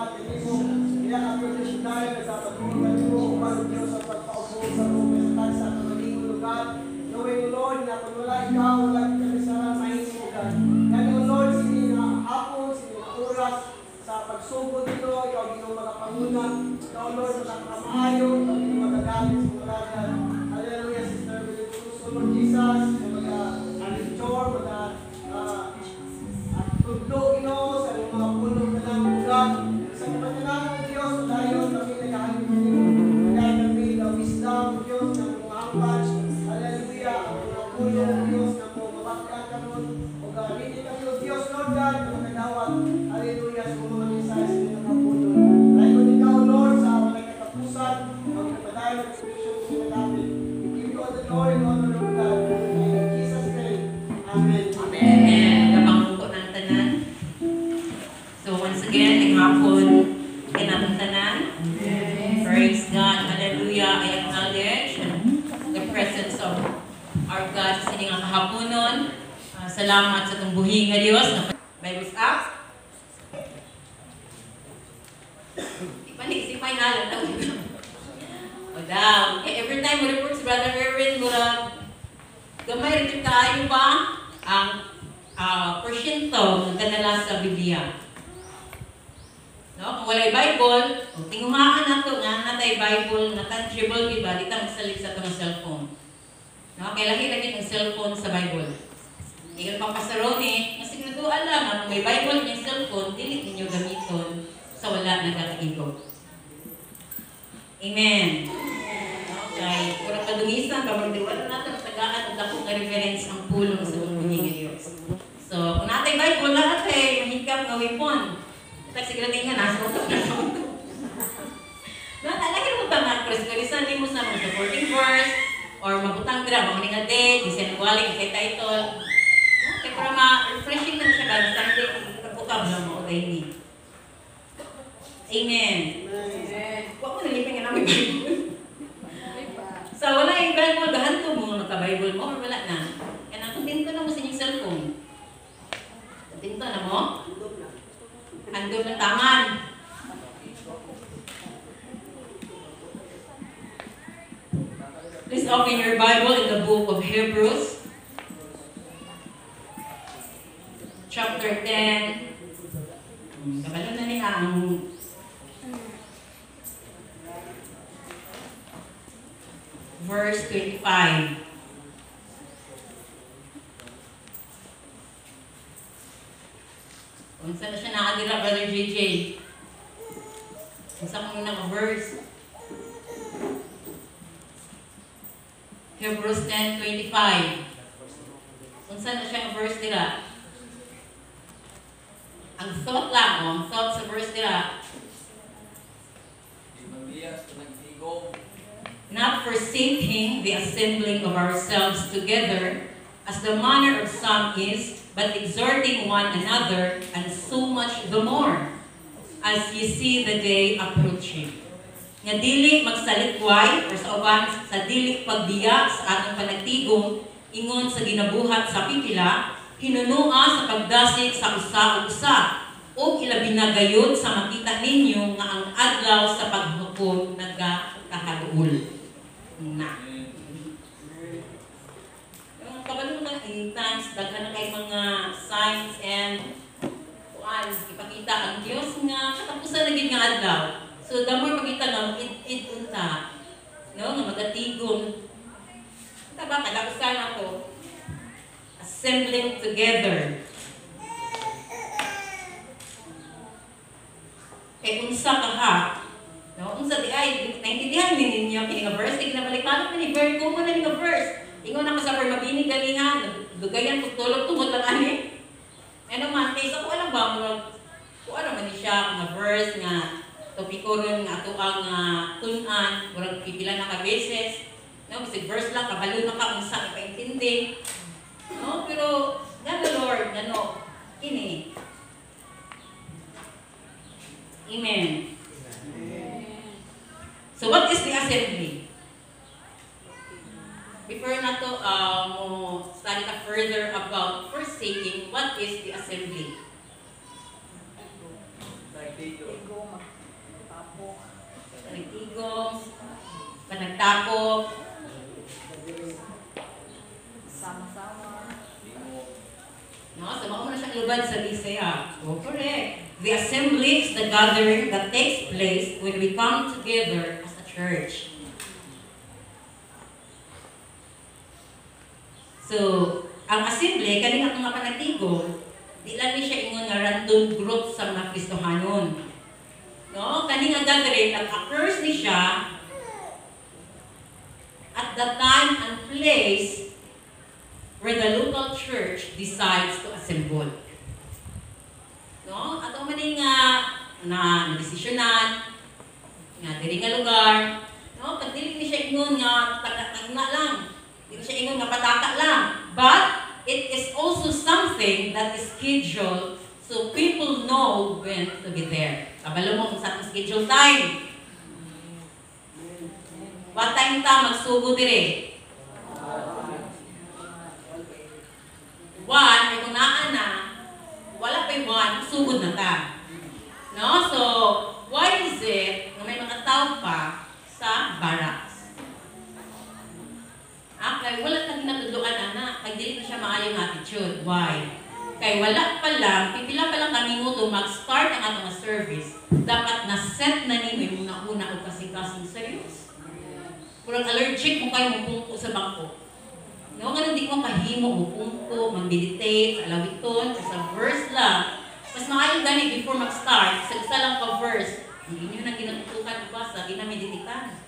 salamat kanimo. Pinaka-privilege tayo sa pagtulungan mo upang Diyos sa pagpaupo sa lugar sa kamaling lugar. Knowing Lord na kung wala ikaw, wala kami sa mahimo God. Kaya Lord, sini na hapon, sini na oras sa pagsugod nito, ikaw ginong magapanguna. Ikaw Lord, magkakamaayo, ikaw ginong magagamit sa mulagan. Hallelujah, Sister William, Lord Jesus, mag-alinchor, mag-tudlo, sa mga puno na ng lugar. Sa kapatilangan ng Diyos, tayo kami nag-ahalin din. Kaya kami, the wisdom ng Diyos, na mga hangpan. Hallelujah, ang mga puno ng Diyos, na mga mabakyan kami. O gamitin kami ng Diyos, Lord God, na magkadawat. Hallelujah, sa mga mensahe sa mga puno. Dahil ko ikaw, Lord, sa mga katapusan, magkapadayo ng solusyon sa namin. We give you all the glory and honor of God. In Jesus' name, Amen. Amen. Kapangko ng tanan. So once again, ng hapon, kinatong tanan. Praise God. Hallelujah. I acknowledge the presence of our God sa sining ang kahaponon. Salamat sa itong buhi nga Diyos. Bible up. Ipanisipay na lang. O daw. Every time we report si Brother Erwin, gamay rin tayo ba ang porsyento ng kadala sa Biblia. No? Kung walay Bible, tingumaan na ito nga natay Bible na tangible, iba, di tayo magsalit sa itong cellphone. No? Kaya lagi-lagi ng cellphone sa Bible. Ikaw pang pasaroni, mas siguraduhan lang na kung may Bible ng cellphone, dilit ninyo gamiton sa wala na kakaigo. Amen. Okay. Kurang padumisan, pamagdiwala natin ang tagaan at dakong na reference ang pulong sa buhay ng Diyos. So, kung natin Bible, lahat ay mahigap na weapon. Siguro tingnan, nasa utak na sa utak. Lagi mo ba nga, Chris-Chrisan, hindi mo sa mga supporting verse, or mabutang dira, mga nga date, disenwaling, kay title. Kaya para ma-refreshing na siya ba, Sunday, kapukab na mo, okay ni. Amen. Huwag mo nalipin nga namin Bible. So, wala yung Bible, gahanto mo naka-Bible mo, or wala na. Kaya nakutinto na mo sa inyong cellphone. Nakutinto na mo? Handog ng taman. Please open your Bible in the book of Hebrews. Chapter 10. Kabalo na niya ang verse 25. Kung saan na siya nakadira, Brother JJ? Kung saan mo naka-verse? Hebrews 10:25. Kung saan na siya verse dira? Ang thought lang, ang thought sa verse dira. Not forsaking the assembling of ourselves together, as the manner of some is, but exhorting one another, and so much the more, as ye see the day approaching. Nga dili magsalitway, or sa uban, sa dili pagbiya sa atong panagtigong, ingon sa ginabuhat sa pipila, hinunua sa pagdasig sa usa-usa, o ilabi na gayud sa makita ninyo nga ang adlaw sa paghukom nagkakaduol. Na. Yung kabalo na in times, daghan na kay mga signs and ipakita ang Diyos nga katapusan na gid nga adlaw. So the more makita nga unta, no, nga magatigong. Taba kadakusan ako. Assembling together. Kay unsa ka ha? No, unsa di ay naintindihan ni ninyo kini nga verse, ginabalikan man ni very common na ni nga verse. Ingon ako sa permabini ganihan, dugayan pag tulog tungod lang ani. Ano man kay sa ko alam ba mo ko ano man siya nga verse nga topiko ron nga ato ang tun-an, murag pipila na ka beses. No, bisig verse lang kabalo na ka unsa ipaintindi. No, pero gano Lord, gano kini. Amen. So what is the assembly? Before na to mo study ka further about forsaking, what is the assembly? Like Panagtigong, panagtapok, no? So, mauna na siyang lubad sa Bisaya. Oh, correct. The assembly is the gathering that takes place when we come together as a church. So, ang assembly, kaning atong nga panagtigong, di lang ni siya ingon nga random group sa mga Kristohanon. No? Kaning nga gathering, nag-occurs ni siya at the time and place where the local church decides to assemble. No? Ato man nga na desisyonan nga diri nga lugar, no? Pag dili ni siya ingon nga tagna lang. Dili siya ingon nga pataka lang. But it is also something that is scheduled so people know when to be there. Kabalo mo kung sa atong schedule time. What time ta magsugo dire? 1, ay kung naa na, wala pa'y 1, sugod na ta. No? So, why is it na may mga tao pa sa barracks? Kaya wala na ginatuduan, anak. Kaya dili na siya maayong attitude. Why? Kaya wala pa lang, pipila pa lang kami mo to mag-start ang atong service. Dapat na-set na nimo yung una-una o kasing-kasing serious. Kurang allergic mo kayo mapungko sa bangko. No, ganun di ko kahimo mo pungko, mag-meditate, sa alawiton, sa verse lang. Mas maayong gani before mag-start, sa isa lang ka verse, hindi nyo na ginatutukan ba sa ginameditikan.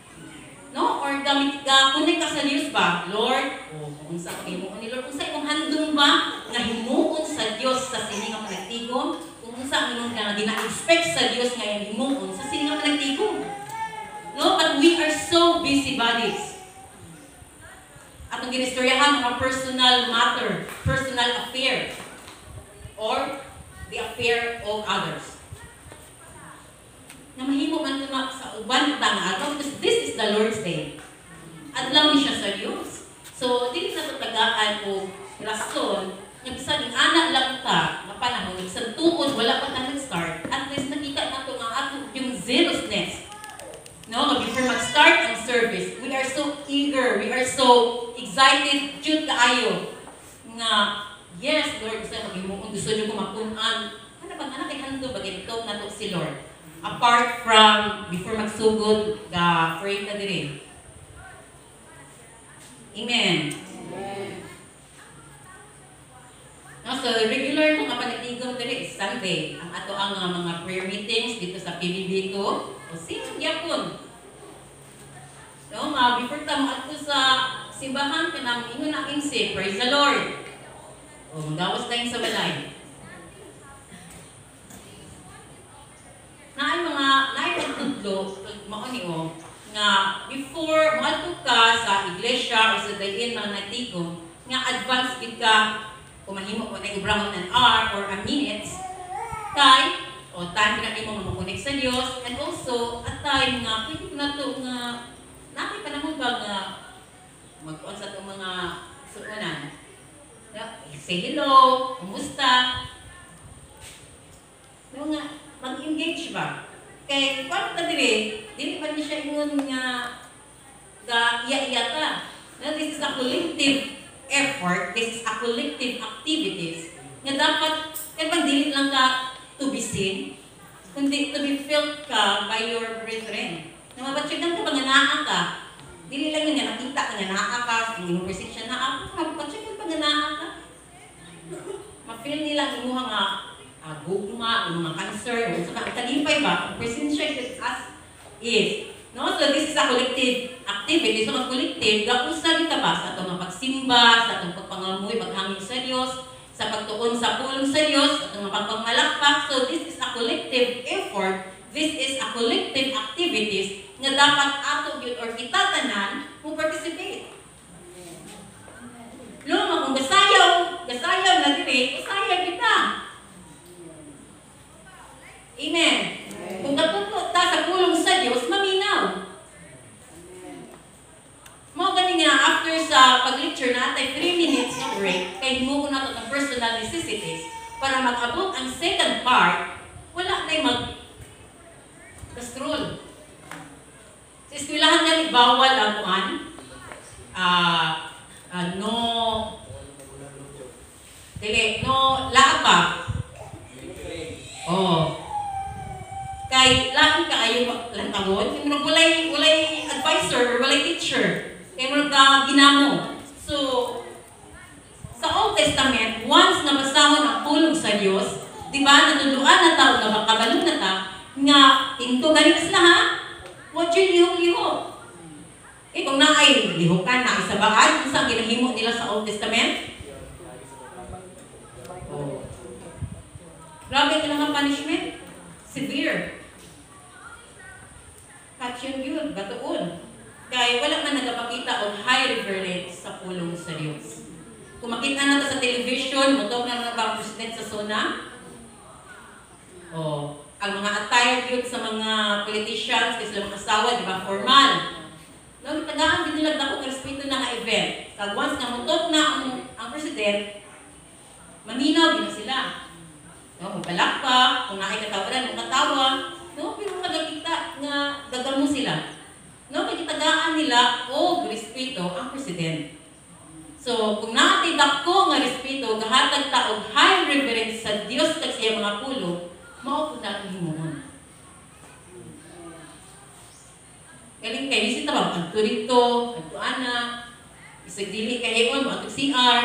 No? Or gamit ka, kunin ka sa Diyos ba? Lord, kung sa himuon ni Lord, kung sa imong handong ba, na himuon sa Diyos sa siningang panagtigong, kung sa imong ka na gina-expect sa Diyos ngayon himuon sa siningang panagtigong. No? But we are so busybodies. At ang ginistoryahan mga personal matter, personal affair, or the affair of others. Na mahimo man ito sa uban nga ato, because this is the Lord's Day. Adlaw ni siya sa Diyos. So, dili sa tatagaan o rason, nga bisan yung anak lang ta, na panahon, sa tuon, wala pa ta nag-start, at least nakita na ito nga ato yung zealousness. No, before mag-start ang service, we are so eager, we are so excited, jud kaayo nga, yes, Lord, gusto mag-imuon, gusto nyo kumakunan. Ano bang anak, ay hando ba, ito na to si Lord. Apart from, before magsugod, pray ka din. Amen. Amen. No, so, regular kung kapanagtigong din is Sunday. Ang ato ang mga prayer meetings dito sa PBB ko. O sino gyapon? No, before tamo ato sa simbahan kanang ingon aking say, praise the Lord. O magawas tayong sa balay. Naay pagtudlo, mao ni nga before moadto ka sa iglesia o sa dayon mga nagtigong, nga advance gid ka kung mahimo ko na ibrahon an hour or a minutes kay o time na imo makunik sa Dios, and also at time nga pwede na to nga nakoy panahon ba nga magkuan sa itong mga suunan. Say hello, kumusta? No nga, mag-engage ba? Kaya kung ta dili ba niya siya ingon nga iya-iya ka. Now, this is a collective effort, this is a collective activities nga dapat, kaya bang dili lang ka to be seen, kundi to be felt ka by your brethren. Na mabatsyagan ka, panganaa ka. Dili lang yun nga, nakita ka nga naa ka, sa university siya naa ka, mabatsyagan panganaa ka. Ma-feel nila imuha nga gugma, mga cancer, o sa kalipay ba, presensya as is. No? So this is a collective activity. So ang collective, gausa kita ba sa itong pagsimba, sa itong pagpangamoy, paghangin sa Diyos, sa pagtuon sa pulong sa Diyos, sa itong pagpangmalakpak. So this is a collective effort. This is a collective activities nga dapat ato yun or kita tanan kung participate. Luma, kung gasayaw na dili, gasayaw kita. Amen. Kung katuto ta sa pulong sa Diyos, maminaw. Mao gani nga after sa pag-lecture natay 3 minutes na break, kay mo ko nato ang personal necessities para mag-abot ang second part, wala na Kay lahat ka ayaw lang tawon, kay murag walay advisor or walay teacher. Kay murag ginamo. So, sa Old Testament, once nabasahon ang pulong sa Dios, di ba, natuluan na tao na makabalo na ta, nga, into galing sila ha? What you liho-liho? Kung naay lihukan na isa baad, kung saan ginahimo nila sa Old Testament? Oh. Grabe ka lang ang punishment. Severe. Catch yun yun, batuon. Kaya wala man nagpakita og high reverence sa pulong sa Diyos. Kung makita na sa television, mutog na ba ang president sa SONA? Oh, ang mga attire yun sa mga politicians, kasi sila mga asawa, di ba, formal. No, tagaan din nila dako respeto na nga event. Kag once na mutog na ang president, maminaw din sila. No, kung palakpak, kung naay katawaran, kung katawa, no, pero kadakita nga dagal mo sila. No, kay tagaan nila o respeto ang president. So, kung naatidak ko nga respeto, gahatag ta og high reverence sa Dios kag siya mga pulo, mao pud na himuon. Galing kay bisita ba ang turito, adto ana, isig dili kay on mo atong CR.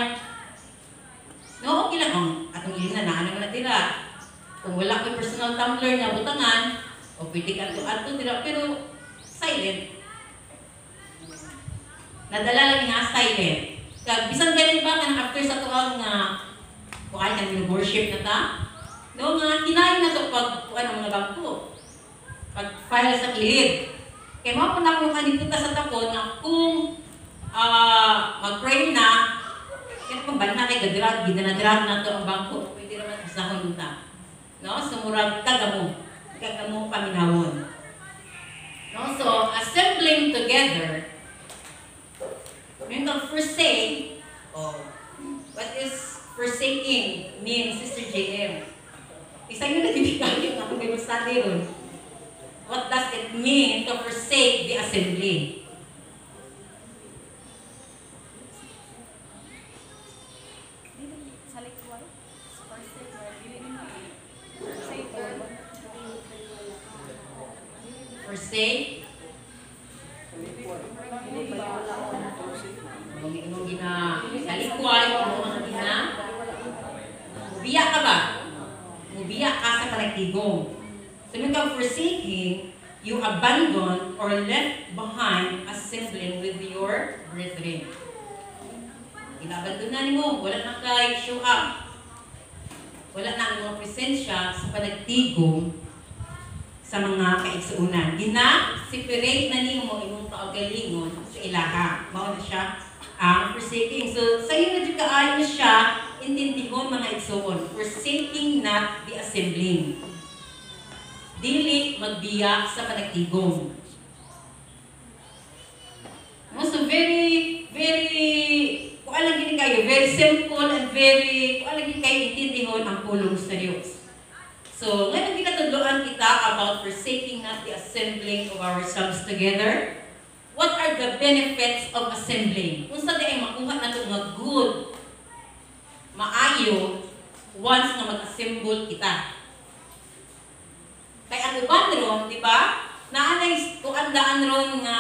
No, okay lang ang atong ilina na ano na tira. Kung wala ko'y personal tumbler nga butangan, o pwede ka ato tira, pero silent. Nadala lang nga silent. Kag bisan ganun ba kanang after sa tuang nga kuan kang worship na ta? No, nga kinain na to pag kuan ang mga bangko. Pag file sa kilid. Kaya mo pa na kung kanituta sa takon nga kung mag-pray na, kaya kung ba na kay gadrag, ginanadrag na to ang bangko, pwede naman kasahon ta. No? Sumurag kagamo paminawon. No? So, assembling together, yung forsake, what is forsaking means, Sister JM? Isa yun na dinigay yung akong binusali ron. What does it mean to forsake the assembly? Forsake? Kung ginalikway, kung gina, mubiya ka ba? Mubiya ka sa panagtigong. So, when you're forsaking, you abandon or left behind assembling with your brethren. Inabandonan mo, wala na kay show up. Wala na ang mga presensya sa panagtigong sa mga kaigsuunan. Separate na niyo mo imong kaugalingon sa ilaha. Mao na siya ang forsaking. So, sa iyo na dyan kaayon siya, intindihon mga igsuon. Forsaking not the assembling. Dili magbiya sa panagtigong. So very very simple and very kayo intindihon ang pulong sa Diyos. So, ngayon ginatudloan kita about forsaking not the assembling of ourselves together. What are the benefits of assembling? Kung sa di ay makuha na ito nga good, maayo, once na mag-assemble kita. Kay ang uban ron, di ba? Naanay tuandaan ron nga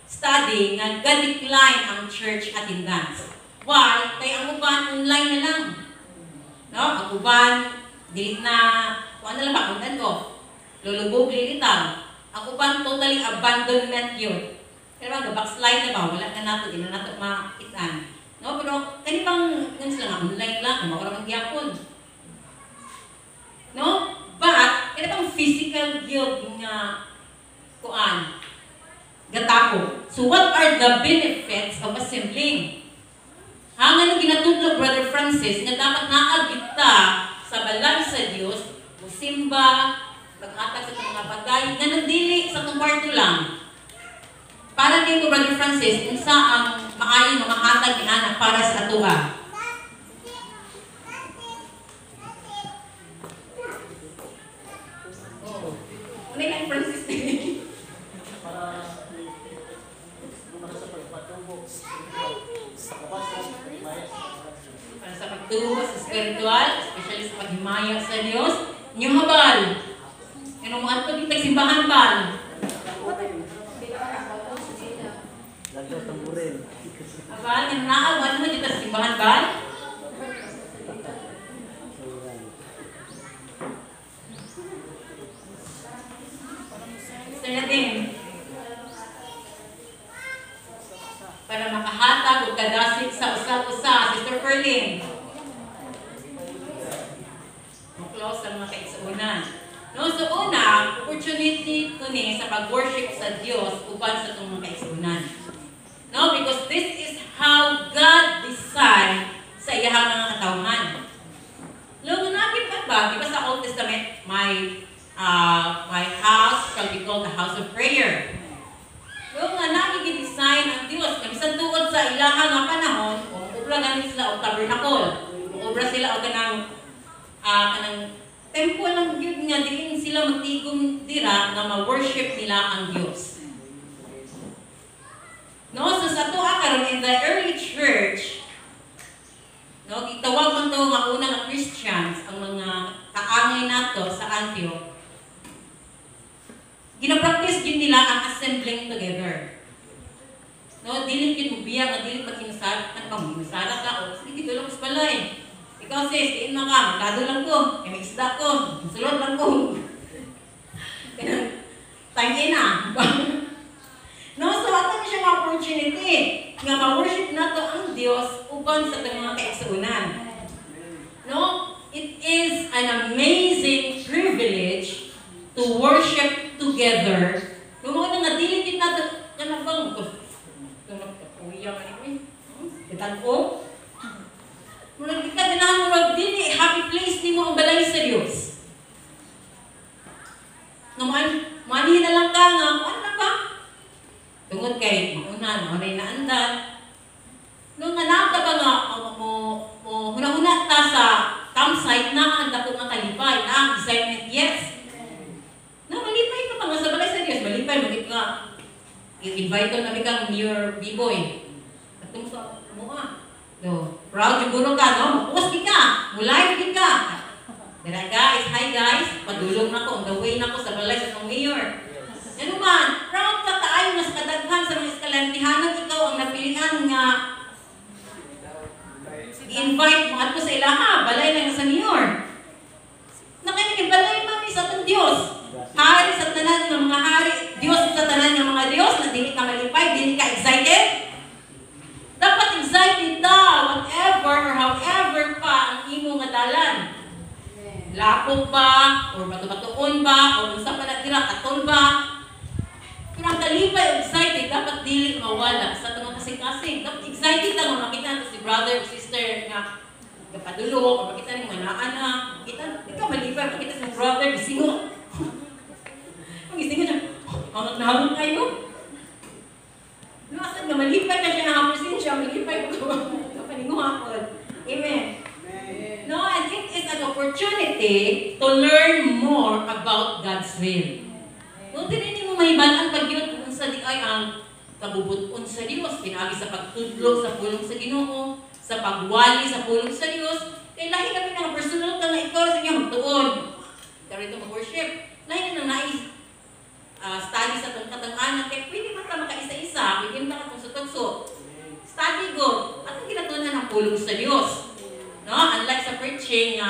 study nga ga-decline ang church attendance. Why? Kay ang uban online na lang. No? Ang uban dili na kuan na lang ba content ko. Lulubog lilitaw. Ang uban totally abandonment yun. Pero ang backslide na ba wala na nato din na nato makitaan. No, pero kani bang kung sila nga online lang, mao ra man gyapon. No? But, ito physical guilt nga kuan, gatapo. So, what are the benefits of assembling? Hangan ang ginatudlo, Brother Francis, nga dapat naagita sa balay sa Diyos, musimba, paghatag sa mga bagay, nga nandili sa itong kwarto lang. Para din ko, Brother Francis, kung saan maayon na mahatag ni Ana para sa atuha. Ano yung Francis din? Para sa pagtubo sa spiritual, especially sa paghimaya sa Diyos, inyong habal. Ano mga ito simbahan ba? Abal, yung naawan mo dito sa simbahan ba? Sister Nadine, para makahatag o kadasig sa usa-usa, Sister Perlin. Close ang mga kaigsuunan. No, so una, opportunity ko ni sa pag-worship sa Dios uban sa itong mga kaigsuunan. No, because this is how God designed sa iyahang mga katawhan. No, napit ba? Diba sa Old Testament, my house shall be called the house of prayer. No, nga nagigi-design ang Dios. Kamisan tuod sa ilahang nga panahon, obra ganit sila o tabernacle. Obra sila o kanang temple ng Diyos nga, diin sila magtigong dira na ma-worship nila ang Diyos. No, so sa tuwa karon in the early church, no, gitawag man to nga una nga Christians, ang mga kaangay nato sa Antioch. Ginapractice din nila ang assembling together. No, dili gid mo biya nga dili pagkinusara, kan pangmusara ka o sige dito lang sa balay. Ikaw sis, diin na ka, magkado lang ko, may isda ko, sulod lang ko. Tangin na. No, so ato siya nga opportunity nga ma-worship nato ang Dios uban sa mga kaigsuunan. No, it is an amazing privilege to worship together. No, mga nga dili gid nato kanabang ko. Uya man ni. Kitan-o. Murag kita ganahan murag dili happy place nimo ang balay sa Dios. Naman manhi na lang ka nga ano ba? Tungod kay una no ray naandan. Nung nanaka ba nga mo hunahuna ta sa campsite na ang dako nga kalipay na ang assignment yes. Na malipay ka pa nga sa balay sa Dios, malipay magit nga i-invite ko na kang your B-boy. Atong sa mo no, proud yung guro ka, no? Post ka, mulay ka. Dara guys, hi guys, padulong na ko, on the way na ko sa balay sa itong mayor. Ano man, proud ka tayo mas kadaghan sa mga eskalantihanan, ikaw ang napilihan nga i-invite mo ato sa ilaha, balay lang sa mayor. Nakinig balay mami sa itong Diyos. Hari sa tanan ng mga hari, Diyos sa tanan ng mga Diyos, na dili ka malipay, dili ka excited. Dapat excited na, whatever or however pa ang imo nga dalan. Lapog ba, or bato-batoon ba, o unsa pa na tira, katol ba. Kung ang kalipay excited, dapat dili mawala sa itong kasing-kasing. Dapat excited lang, makita si brother o sister nga kapadulog, o makita rin manaan na. Makita, di ka malipay, makita si brother, gisingo. Ang gisingo niya, hangat-nahangat kayo. Luasad nga, malipay na siya na presensya, malipay ko. Kapaninguha ko. Amen. No, and it is an opportunity to learn more about God's will. Kung hindi mo mahibalan pag yun kung sa di ay ang kabubuton sa Diyos, pinagi sa pagtudlo sa pulong sa Ginoo, sa pagwali sa pulong sa Diyos, kaya lahi kami ng personal ka na ikaw sa inyo magtuon. Ikaw rito mag-worship. Lahi na nais study sa katang-anak, kaya pwede ba ka makaisa-isa, pwede ba ka tugso-tugso. Study go. Anong ginatunan ng pulong sa Diyos? No? Unlike sa preaching,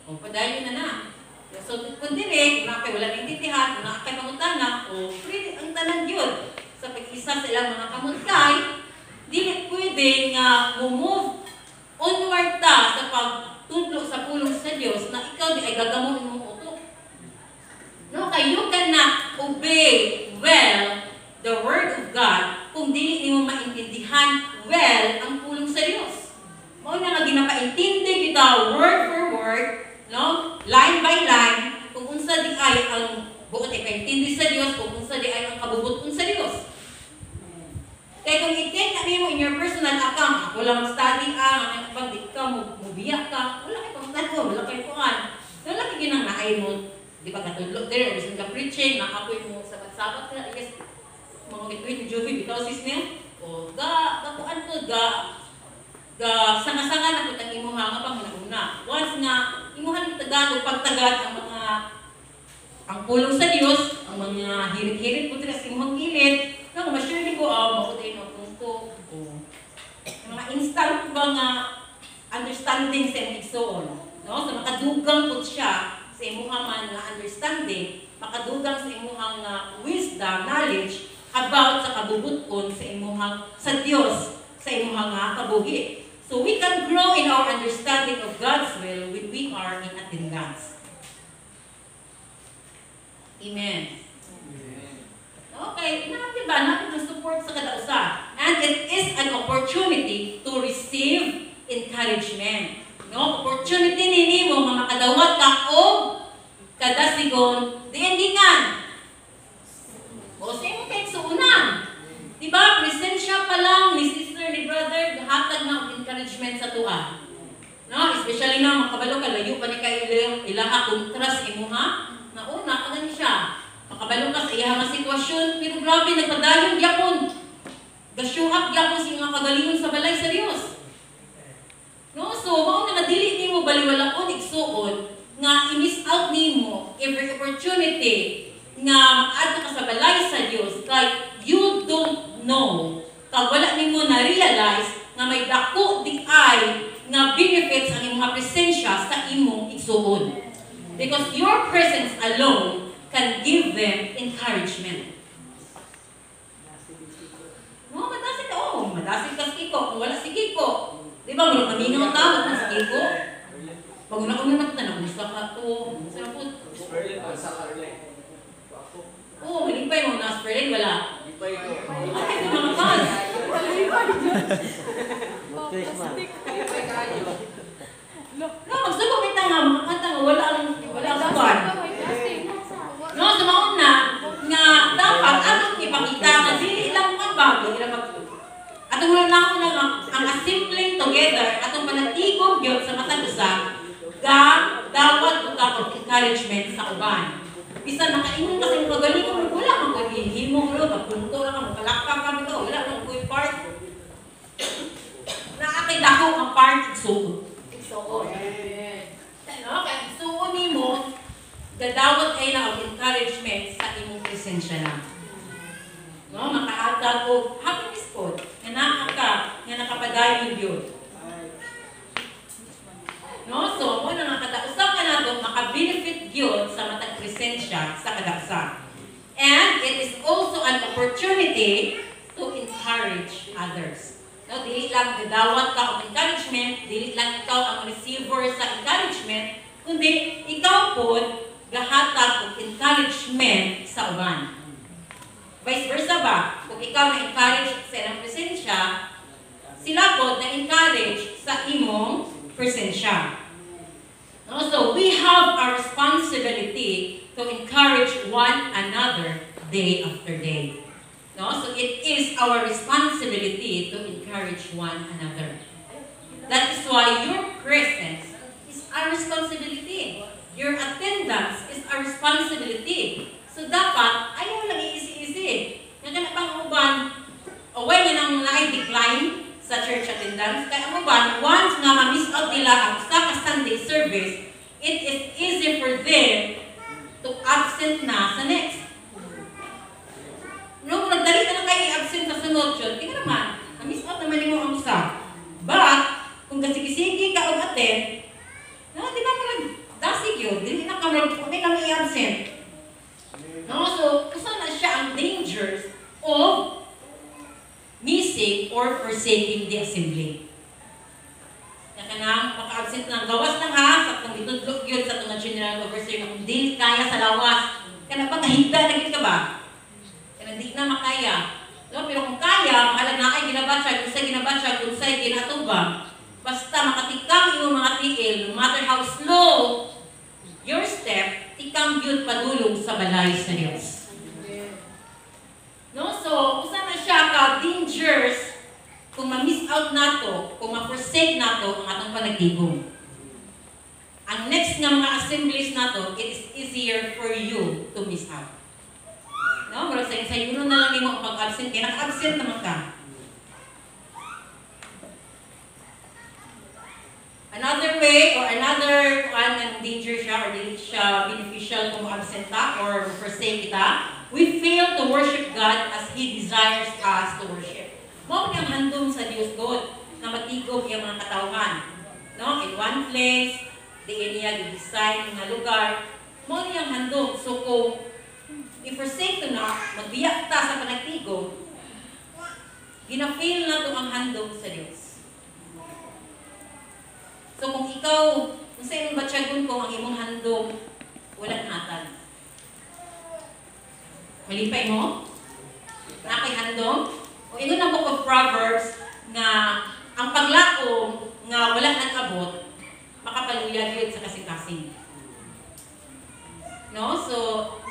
padayon na. So, kung direct, wala nang intindihan, kung nakakay pangutana, o pwede ang tanan yun. Sa pag-isa sa ilang mga kamutkay, dili pwede nga move onward ta sa pagtudlo sa pulong sa Diyos na ikaw di ay gagamuhin mong utok. No, kay you cannot obey well the word of God kung dili nimo maintindihan well ang pulong sa Dios. Mao na nga ginapaintindi kita word for word, no? Line by line kung unsa di ay ang buot ay kaintindi sa Dios, kung unsa di ay ang kabubuton sa Dios. Kaya kung itin na nimo in your personal account, ako lang study ang pag di ka mo biya ka, wala kay pagtanaw, wala kay kuan. Wala kay ginang naay mo. Di ba katulog there, bisan ka preaching, nakapoy mo sabat-sabat ka, I guess, mga kitwin, Jovi, bitaw sis niya, o kakuan ko, sanga-sanga na po tang imuha nga pang una. Once nga, imuhan yung Tagalog, pagtagad ang mga, ang pulong sa Diyos, mga hirit-hirit po dira sa imong gilid, no, ma-share ni ko, mautay na punto. Yung mga instant ba nga understanding sa imong igsoon, no? So makadugang po siya sa imong man nga understanding, makadugang sa imong wisdom, knowledge about sa kabubuton sa imong sa Dios, sa imong kabuhi. So we can grow in our understanding of God's will when we are in attendance. Amen. Okay, diba? Natin ang support sa kadausa. And it is an opportunity to receive encouragement. No? Opportunity nini mo mga kadawat ka o kadasigon diendingan. O sa imo kay suunan. Diba? Presensya pa lang ni sister, ni brother, hatag na encouragement sa tuwa. No? Especially na makabalo ka, layo pa ni kayo ilaha kontras imuha. Nauna, kagan siya. Makabalo ka sa iyang sitwasyon, pero grabe, nagpadayon gyapon. Gasyuhap gyapon sa mga kagalingon sa balay sa Dios. No? So, mao na dili nimo baliwalaon igsuon nga i-miss out nimo every opportunity nga makaadto ka sa balay sa Dios kay you don't know. Kag wala nimo na-realize nga may dako di ay nga benefits ang imong presensya sa imong igsuon. Because your presence alone can give them encouragement. No, madasig ka. Oh, madasig ka si Kiko. Kung wala si Kiko, di ba, mula kami nga tawag na si Kiko? Pag una-una nagtanong, gusto ka ito. Gusto na po. Oo, malipay mo. Nasa Berlin, wala. Ay, ito mga fans. No, magsubo kita nga, mga kanta nga, wala ang buwan. No, sa mauna, nga dapat atong ipakita nga dili lang magbago, atong wala na ako na ang assembling together, atong panatigong yun sa matag usa, dapat utaw encouragement sa uban. Bisan nakaingon kasi yung pagaling ko, wala kang kagihimo ko, pagpunto na ka, makalakpa kami ko, wala kang kuy part. Naakay dako ang part, igsuot. No, kaya igsuon nimo, dadawat ay na og encouragement sa imong presensya na. No, makahatag og happiness po, nga naa ka, nga nakapadayon yun. No, so, mo na nakadausap ka na doon, maka-benefit yun sa matag presensya sa kadausa. And it is also an opportunity to encourage others. No, dili lang dadawat ka og encouragement, dili lang ikaw ang receiver sa encouragement, kundi ikaw po gahatag og encouragement sa uban. Vice versa ba? Kung ikaw na-encourage sa ilang presensya, sila po na-encourage sa imong presensya. No? So, we have a responsibility to encourage one another day after day. No? So, it is our responsibility to encourage one another. That is why your presence is our responsibility. Your attendance is our responsibility. So, dapat, ayaw lang iisi-isi. Nga ka na pang uban, away niya nang na-decline sa church attendance. Kaya ang uban, once nga ma-miss out nila ang sa Sunday service, it is easy for them to absent na sa next. No, kung nagdali ka na kayo i-absent sa sunod yun, tingnan naman, na-miss out naman mo ang isa. But, kung kasigi-sige ka o attend, no, di ba parang dasig yun, hindi na kamar, kung may kami i-absent. No, so, kusa na siya ang dangers of missing or forsaking the assembly. Kaya ka na, maka-absent ng gawas lang ha, sa itong itudlok yun sa itong general overseer na kung di kaya sa lawas. Kaya na ba, kahigda na ka ba? Kaya di na makaya. No, pero kung kaya, makalag na ay ginabatsyag, kung sa'y ginatubang. Basta makatikang yung mga tiil, no matter how slow your step, tikang yun padulong sa balay sa Diyos. No? So, kung saan na siya ka-dangers, kung ma-miss out nato, kung ma-forsake nato ang atong panagtigong. Ang next nga mga assemblies nato, it is easier for you to miss out. No? Pero sa yun na lang mo pag-absent, kaya nag-absent naman ka. another way or another danger siya or dili siya beneficial kung absent ta or forsake kita, we fail to worship God as He desires us to worship. Mao ang handom sa Dios God na matigom iyang mga katawhan. No? In one place, diin niya di-design nga lugar. Mao niyang handom. So kung i-forsake to na, magbiyak ta sa panagtigom, gina-fail na to ang handom sa Dios. So kung ikaw, kung sa imong batyagon ko ang imong handom, walang hatag. Malipay mo? Na kay handom? O ino na Book of Proverbs nga ang paglaom nga wala nag-abot, makapaluyag yun sa kasing-kasing. No? So,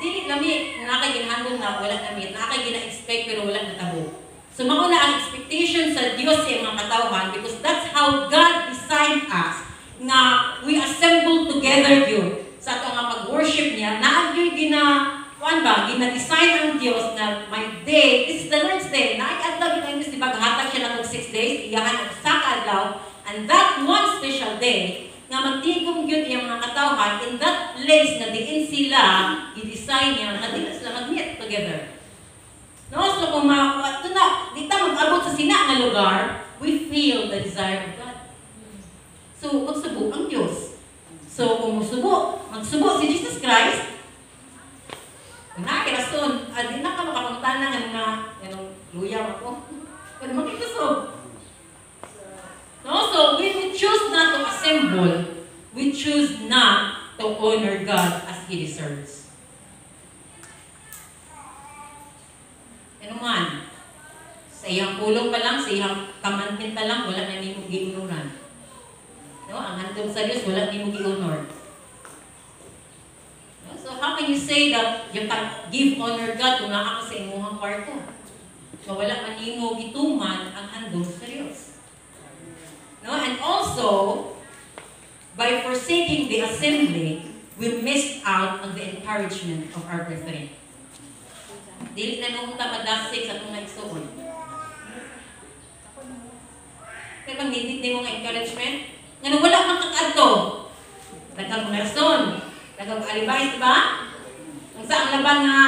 dili lami na kay ginhandom na wala namit, na kay gina-expect pero wala natabo. So mauna ang expectation sa Dios sa mga katawhan because that's how God designed us nga we assemble together yun sa ato nga pag-worship niya na yung gina-design ang Dios na my day, this is the Lord's day, na i-adlaw yung Diyos, diba, hatag siya na 6 days, iyahan ang sa adlaw, and that one special day nga magtigom yun yung mga katawhan in that place na diin sila i-design niya na di sila mag-meet together. No? So kung di ta mag-abot sa sina nga lugar, we feel the desire of God. So, magsubo ang Diyos. So, kung magsubo si Jesus Christ, nakirason, di na ka makapunta na nga luyaw ako. Pero makikasog. No? So, when we choose not to assemble, we choose not to honor God as He deserves. Ano man, sa iyang pulong pa lang, sa iyang kamantin pa lang, wala na nimo giunuran. No? Ang handom sa Diyos, wala nimo giunor. No? So how can you say that you can give honor God kung naa ka sa imuhang kwarto? So wala man nimo gituman ang handom sa Diyos. No? And also, by forsaking the assembly, we missed out on the encouragement of our brethren. Dili na nung tamadasig sa itong naigsuon. Kaya pag nindit mo nga encouragement, nga wala kang kakadto. Dagang mga rason. Dagang alibay, diba? Ang saang laban nga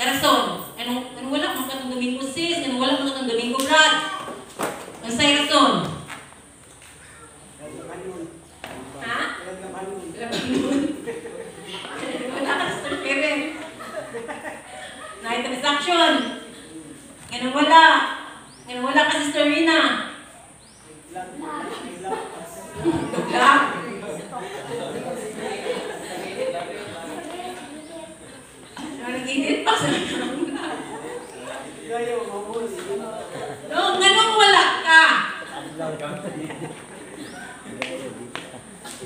rason. Ano wala kang katong Domingo sis, ano wala kang katong Domingo Brad. Ang say rason. Ha? Wala ka sa Kevin. Na transaction. Ganun wala ka Sister Rina. Lugla. Nag-init pa sa no, ganun wala ka.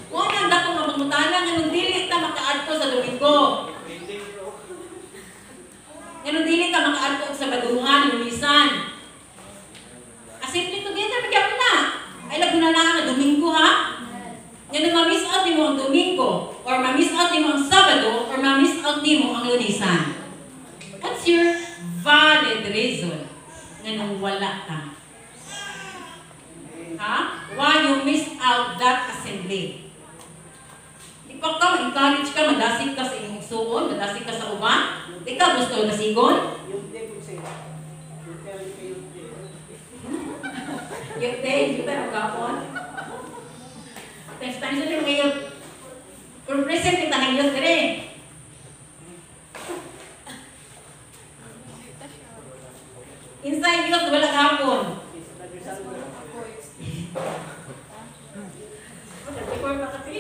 Kung nanda ko mapamutanan, ganun dili ka makaadto sa Domingo. Ganun dili ka makaadto sa Baduhan, Lumisan. Assembly together, bigyan mo na. Ay, lago na lang na Domingo, ha? Ganun ma-miss out mo ang Domingo, or ma-miss out mo ang Sabado, or ma-miss out mo ang Lunisan. What's your valid reason? Ganun wala ka. Ha? Why you miss out that assembly? Di pa ka, ma-encourage ka, madasig ka sa inyong suon, madasig ka sa uban. Di ka gusto na sigon? Yung day, yung tayo kapon. Next time sila ngayon, kung present kita ng Diyos dire. Inside Diyos, wala kapon. Record pa kasi.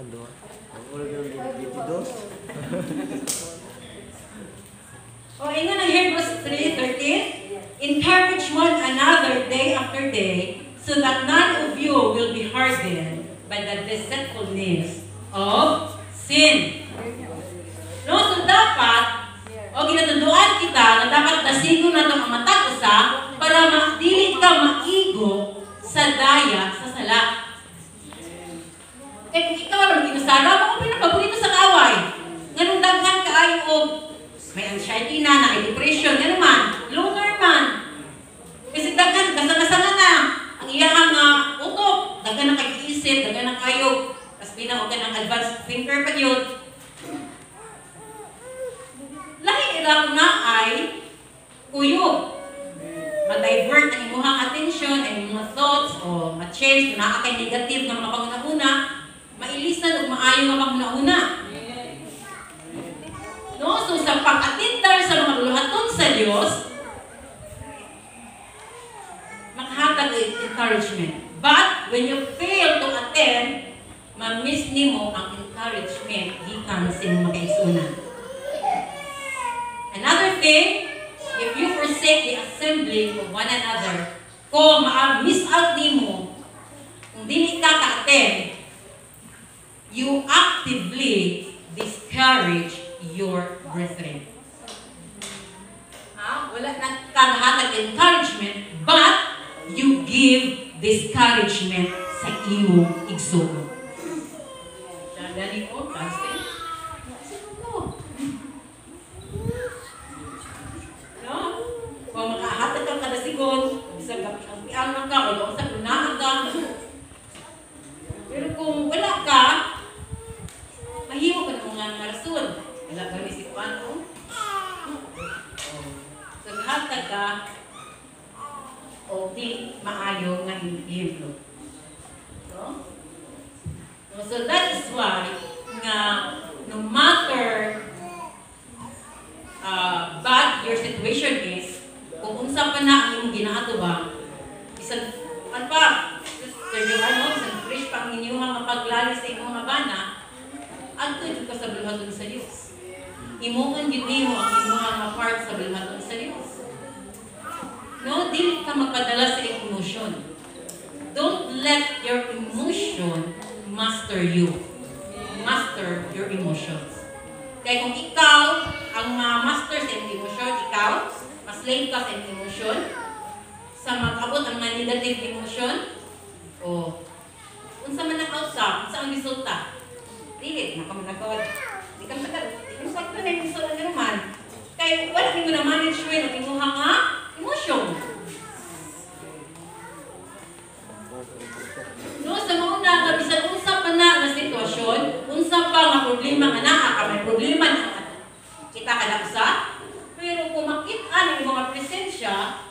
Ano? Ang ulo ng Leviticus? O, ingon ang Hebrews 3:13. Encourage one another day after day, so that none of you will be hardened by the deceitfulness of sin. No, so dapat, o ginatunduan kita na dapat nasigo na itong matag usa para dili ka maigo sa daya sa sala. Eh, kung ikaw lang ginusara, kung pinapagulito sa kaway, ganun daghan ka ay may anxiety na, depression, gano'n man, loner man. Kasi daghan, kasana-sana na, ang iyang utok, daghan na kay tinawag ka ng advanced thinker pa yun. Lahi lang na ay kuyo. Ma-divert ang imuhang attention, ang mga thoughts, o ma-change, kung nakakay negative ng mga panguna-una, mailisan o maayo ng panguna-una. No? So, sa pag-atindar sa mga luhaton sa Diyos, makahatag encouragement. But, when you fail to attend, ma-miss nimo ang encouragement gikan sa imong makaigsunan. Another thing, if you forsake the assembly of one another, kung ma-miss out nimo, kung dili ka ka-attend, you actively discourage your brethren. Wala nang kaghatag encouragement, but you give discouragement sa imong igsuon. Dali ko, kasi no? Kung makahatag ka kada sigon, isang kapiang ka, o sa unahan ka. Pero kung wala ka, mahimo ka ng mga rason. Wala ka isipan mo. So, hatag ka, o di maayo nga himlo. So that is why nga no matter bad your situation is, kung unsa pa na ang imong ginahatuba, isang ano pa, isang fresh pa ang inyong paglali sa imong mga bana, agto ka sa bulhaton sa Dios. Imuon gyud nimo ang imong part sa bulhaton sa Dios. No, dili ka magpadala sa emotion. Don't let your emotion master you. Master your emotions. Kaya kung ikaw ang master sa emotion, ikaw, mas slave ka sa emotion, sa mag-abot ang mga negative emotion, o unsa man ang outcome, unsa ang resulta, dili, nakamanagawad. Di ka magal. Di ka magal na yung resulta naman. Kaya wala nyo na manage mo yung imuhang emotion. No, sa mauna nga bisan unsa pa na sitwasyon, unsa pa nga problema nga naa ka, may problema na kita kada usa. Pero kung makita ning mga presensya,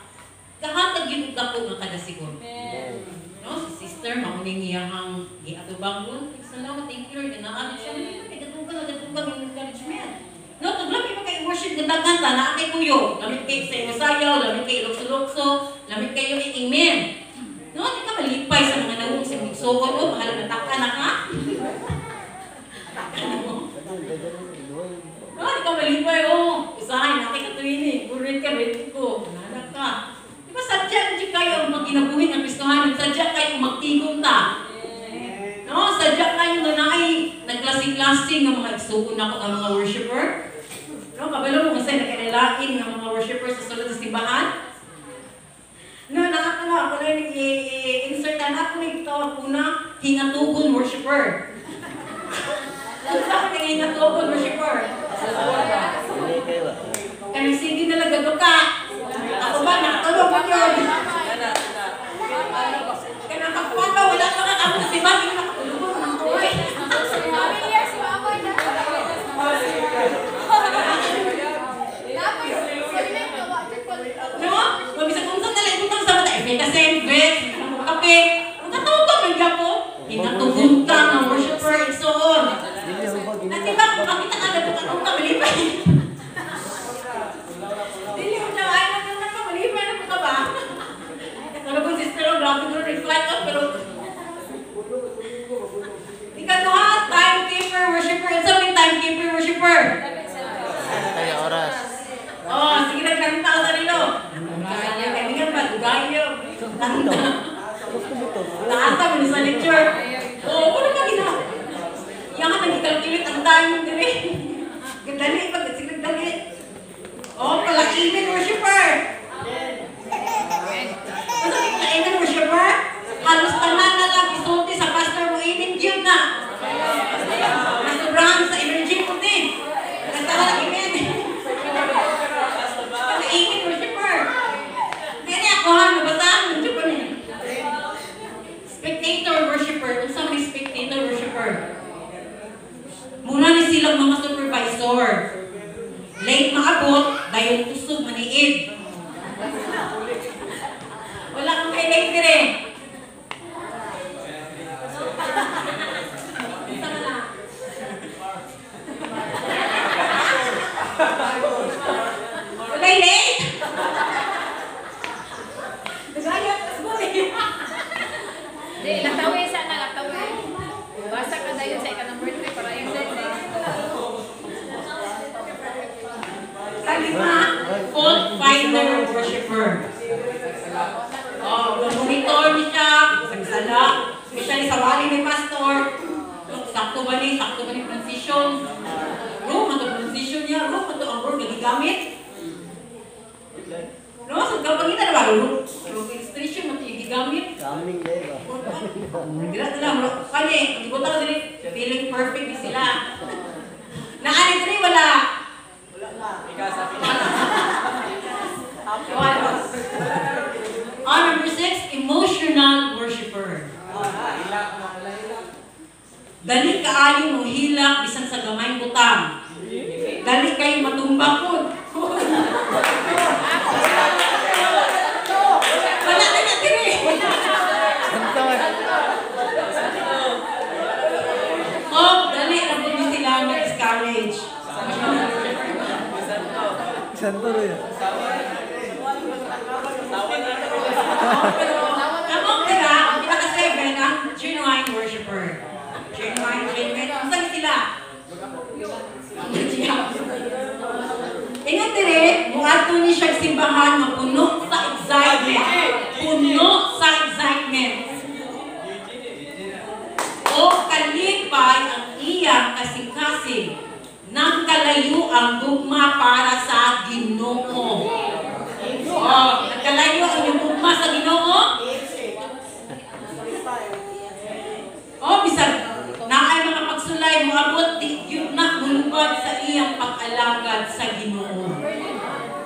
kahatag gyud dako nga kada sigon. No, si sister mauning iyang giatubang ron. Salamat, thank you Lord. Naa siya nagatugan ng encouragement. No, tuglabi pa kay worship gadagan ta naa kay kuyo. Lamit kay sa sayaw, lamit kay lukso-lukso, lamit kayo amen. No, di ka malipay sa mga nagong sa migsogon o bahala na taka na ka. No, di ka malipay o. Usahay, nakikatuwin Burit ka, ready ko. Nanak ka. Di ba sadya di kayo ang magkinabuhin ng Kristohanan? Sadya kayo magtigong ta. No, sadya kayo na naay naglasing-lasing ng mga igsuon ako ng mga worshiper. No, kabalo mo kasi nagkanilain ng mga worshiper sa sulod sa simbahan. No, nakakala ako na i-insertan ako na ito ako na hingatugon worshiper. Ano sa akin yung hingatugon worshiper? Kaya sige na lang gado ka. Ako ba, nakatulog mo yun? Kaya nakakuha ka, wala ka nga ako si Mami nakatulog mo ng tuloy. No? Mabisa kung saan talaga itong sa mata. Kasi, kape. Ang katawag ng gapo. Hinatugon ka ng worshiper and so on. At diba, kung makita ka na itong kamalipay. Dili mo siya, ay naman kamalipay na po ka ba? Ano po sister, grabe ko reflect up, pero di ka no ha, timekeeper worshiper. Ano sabi timekeeper worshiper? Kaya oras. Oh, sige na kanta ko sa nilo. Kaibigan ba? Dugayo. Kanta. Nakanta mo sa lecture. Oh, ano ka gina? Yang ka nagkikalkilit ang time mo din eh. Gandali, sige gandali. Oh, palakimin worshiper. Ano sabi palakimin worshiper? Halos tanan na lang isulti sa pastor mo inin yun na. Sobrang sa energy mo din. Nagkakalakimin. Palakimin worshiper. Hindi ako ha, nabasahan mo dyan pa niya. Spectator worshiper. Kung saan may spectator worshiper? Kalima, fault finder worshiper. Monitor ni siya, sagsala, especially sa wali ni pastor. Sakto ba ni transition? Ano transition niya? Ano ang word na gigamit? No, so kapag kita na ba? Illustration mo yung gigamit? Kaming din ba? Gila na lang, kanya eh, ibuta ko din, feeling perfect din sila. Naanit rin, wala. Number 6, emotional worshiper. Dali kaayo mo hilak bisan sa gamay butang. Dali kayo matumbakod. Wala na natin eh. Dali na po nyo sila mag-discourage. Santo rin. Among nila, ang pinaka-7, ang genuine worshiper. Genuine. Ang saan sila? Ingat dire, muadto ni siya simbahan na puno sa excitement. Puno sa excitement. O kalipay ang iyang kasing-kasing nang kalayo ang gugma para sa Ginoo. Nagkalayo ang iyong gugma sa Ginoo? Bisan naay mga pagsulay mo abot di yun na mulubad sa iyang pag-alagad sa Ginoo.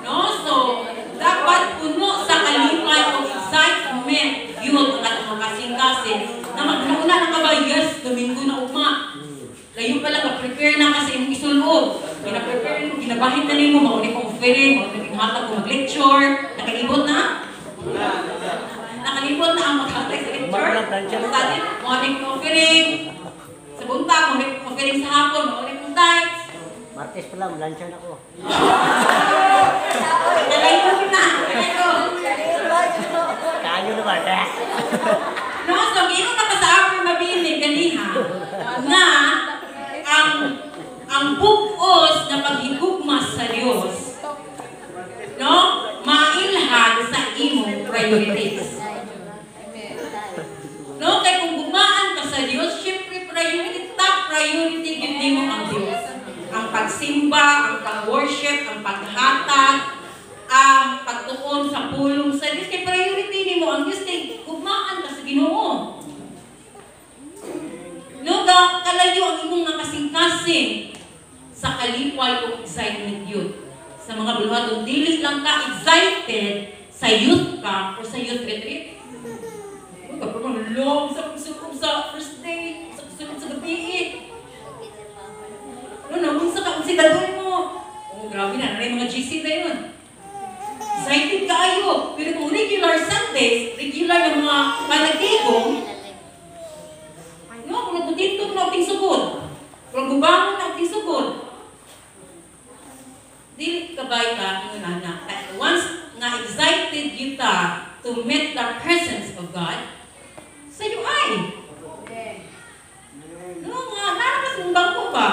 No? So, dapat puno sa kalipay o excitement yun ang atong kasing-kasing na magnauna na ka ba? Yes, Domingo na ugma. Layo pa lang, prepare na kasi yung isulog. Pina-prepare mo, ginabahin na rin mo, mauli kong offering, mauli kong hatag kong mag-lecture. Nakalibot na? Nakalibot na ang mag-hatag sa lecture. Sa atin, mauli kong offering. Sa bunta, mauli kong offering sa hapon, mauli kong tithes. Martes pa lang, lansya na ko. Nakalibot na. Kayo na ba? No, so gino na pa sa upper mabili ganiha na ang bugos na paghigugma sa Dios, no, mailhan sa imong priorities. No, kay kung gumaan ka sa Dios, syempre top priority gid mo ang Dios. Ang pagsimba, ang pag-worship, ang paghatag, ang pagtuon sa pulong sa Diyos, kay priority ni mo ang Diyos, kay gugmaan ka sa Ginoo. No, kalayo ang imong nakasing-kasing sa kalipay o excitement yun. Sa mga buluhatong, dili lang ka excited sa youth camp o sa youth retreat. Kapag long sa pagsukom sa first day, sa pagsukom sa gabi. Unsa ka, unsa gagawin mo? Grabe na, may mga GC na yun. Excited kayo. Pero kung regular Sundays, regular ng mga panagtigong, no, kung nagputintog na ating sugod, kung gubangon na ating sugod, dili kabay ka, once na excited kita to meet the presence of God, sa iyo ay. No, narakas mong bangko ba?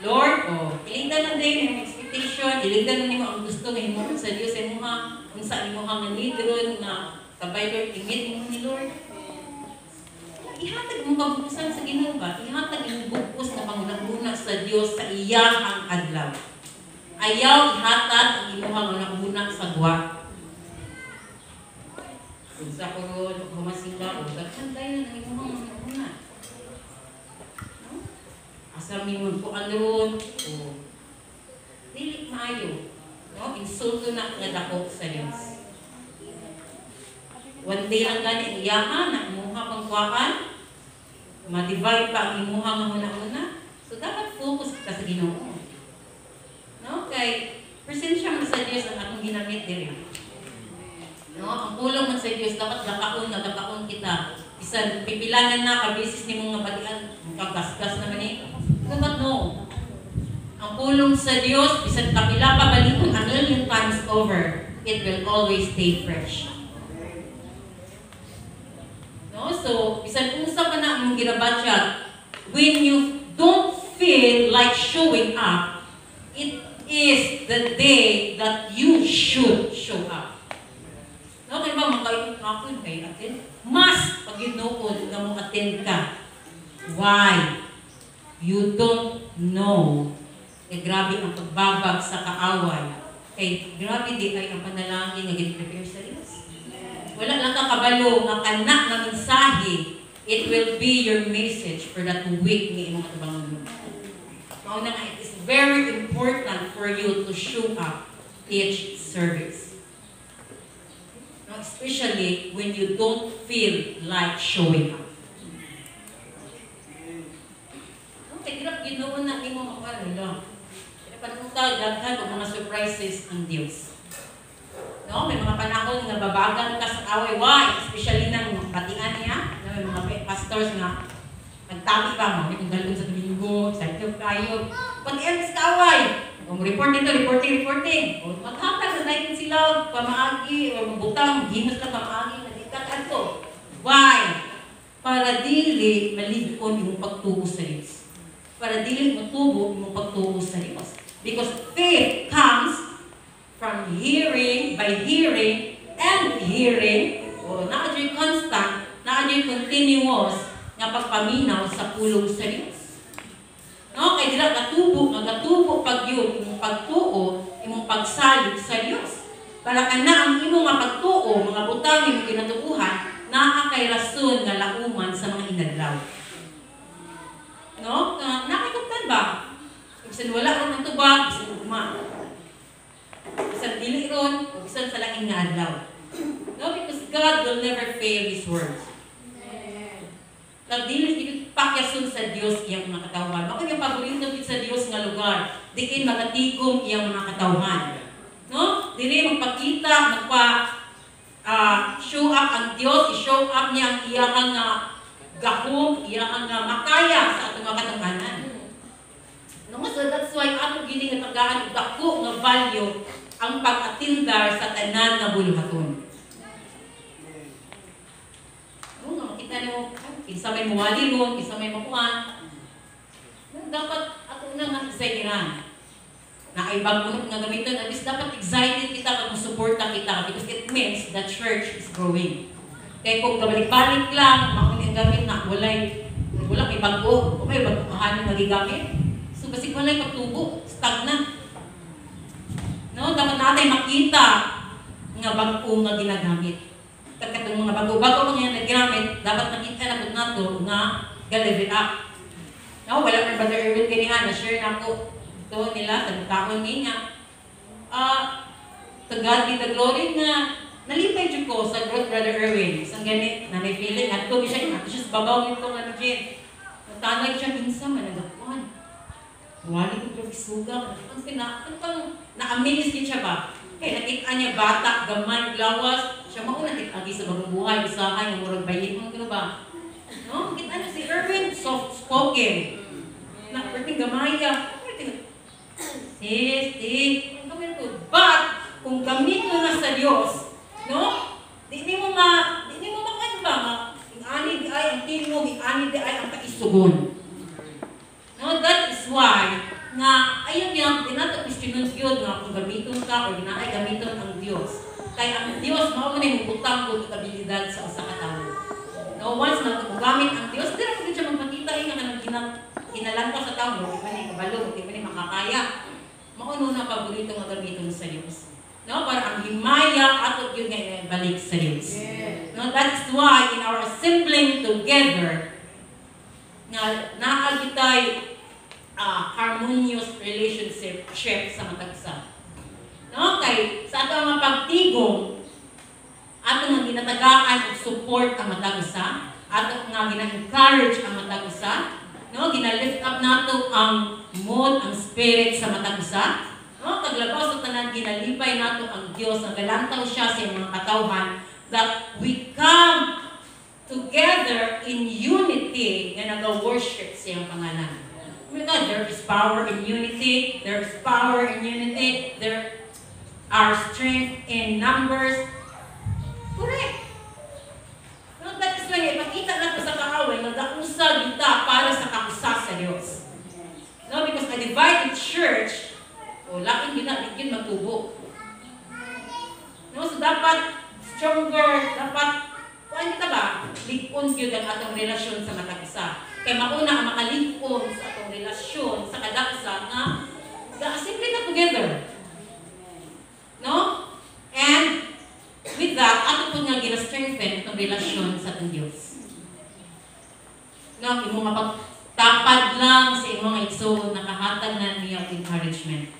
Lord, iligdan na din yung expectation, iligdan na nimo ang gusto nga himo sa Dios sa imong kung sa imong nga nidron na kabay Lord tingit mo ni Lord. Ihatag mo kabukusan sa Ginoo ba? Ihatag yung bukos na pangunang-una sa Dios sa iyang adlaw. Ayaw ihatag ang imong unang-una sa gwa. Kung sa kuron, humasimba, kanday na ang imong unang-una. Asa mingon ko anon o dili maayo, no, insulto na nga dako sa Dios. One day lang gani iyahan na imuha pangkuan, ma-divide pa ang imuha nga una-una. So dapat focus ka sa Ginoo. No, kay presensya man sa Dios ang atong ginamit diri. No, ang pulong man sa Dios dapat dakaon kita. Bisan pipilanan na ka bisis nimo nga batian, kagasgas naman ni. But no, ang pulong sa Diyos, bisan kapila pa balikon a million times over, it will always stay fresh. No? So, bisan unsa pa na ang ginabatyag, when you don't feel like showing up, it is the day that you should show up. No, kaya ba, makaikot na ako yung kayo attend? Mas pag ginuod na mo attend ka. Why? You don't know. Eh, grabe ang pagbabag sa kaaway. Kay grabe di ay ang panalangin na gin-prepare sa Diyos. Wala lang ka kabalo nga kanak na mensahe. It will be your message for that week ni imong katabangan mo. Mauna nga, it is very important for you to show up each service. No, especially when you don't feel like showing up. Okay, hirap ginoon na imo makano lang. Pagpunta, daghan o mga surprises ang Diyos. No? May mga panahon na babagan ka sa away. Why? Especially ng batian niya. May mga pastors na nagtabi pa, may kung galong sa Domingo, excited kayo. Batian sa away. Kung report dito, reporting. O maghatag na natin sila, pamaagi, o magbutang, ginos lang pamaagi, nagkikataan to. Why? Para dili maligkon yung pagtuo sa Diyos. Para dili matubo yung pagtuo sa Diyos. Because faith comes from hearing, by hearing, and hearing, o na-adyo'y constant, na-adyo'y continuous, nga pagpaminaw sa pulong sa Diyos. No? Kaya dila katubo, magatubo pag yun, imong pagtuo, imong pagsalig sa Diyos. Para ka na ang imong nga pagtuo, mga butang imong kinatuuhan, naa kay rason nga lauman sa mga inadlaw. No? Nakikuptan ba? Bisan wala ron ang tubag, bisan ugma. Bisan dili ron, o bisan sa laking nga adlaw. No? Because God will never fail His words. Kag dili pakyason sa Dios iyang mga katawhan. Mao yung paborito sa Dios nga lugar. Diin magatigom iyang mga katawhan. No? Dili magpakita, show up ang Dios, i-show up niya ang iyang nga gahom, iyang nga makaya sa atong mga katawhanan. No, so that's why ato gini nga tagaan dako nga value ang pag-atindar sa tanan nga buluhaton. Oo nga, makita nyo, kinsa may muwali mo, kinsa may makuhan. Dapat ato na nga excited na ay bagong nga gamiton, at least dapat excited kita kung suporta kita because it means the church is growing. Kaya kung kabalik-balik lang, makunin gamit na wala may bago, o may baguhanan na gigamit. So kasi walay pagtubo, stagnant. No, dapat natin makita nga bago nga ginagamit. Katong mga bago nga nagamit, dapat makita na pud nato nga ga-level up. No, wala man Brother Erwin ganihan na share nako ito nila sa taon niya. To God be the glory nga nalipay jud ko sa growth Brother Erwin. Isang ganit na may feeling at ko siya sa babaw nito nga gin. Tanay siya minsan man nagapuan. Wali ko pero isuga. Kasi na-amaze din siya ba? Kaya nakita niya bata, gamay, lawas. Siya mauna agi sa bagong buhay, usahay, yung murag bayin mo, gano'n ba? No? Kita niya si Erwin, soft-spoken. Naperting gamaya. Sis, but, kung gamito na sa Diyos, no? Di mo makain ba? Ang-ani di ay ang timo, ang-ani di ay ang kaisugon. No, that is why nga ayun yung dinatapis yun nga kung gamiton ka o ginaay gamiton ang Diyos. Kaya ang Diyos mao man yung butang ko abilidad sa usa ka tawo. No, once na gamit ang Diyos, dira ko siya magpakita nga kanang kinalanto sa tawo, di ba ni kabalo, di ba ni makakaya. Mauno na paborito nga gamiton sa Diyos. No, para ang himaya ato yun nga balik sa Diyos. No, that's why in our assembling together nga naagitay harmonious relationship sa matagsa. No, kay sa ato mga pagtigom, ato nga ginatagaan og support ang matagsa, ato nga gina-encourage ang matagsa, no, gina-lift up nato ang mood, ang spirit sa matagsa. No, kaglabaw sa tanan ginalipay nato ang Dios nga galantaw siya sa mga katawhan that we come together in unity nga naga-worship sa iyang pangalan. Oh my God, there is power in unity. There is power in unity. There are strength in numbers. Correct. No, that is why ipakita nato sa kaaway nga gausag kita para sa kausa sa Diyos. No, because a divided church, o laking bigyan matubo. No, so dapat stronger, dapat kuan ka ba? Lig-on gyud ang atong relasyon sa matag isa. Kay mauna ang makalig-on sa atong relasyon sa kada isa nga ga-assemble ka together. No? And with that, ato po nga gina-strengthen itong relasyon sa atong Diyos. No, imo mapagtapad lang sa imong igsoon, nakahatag na niya og encouragement.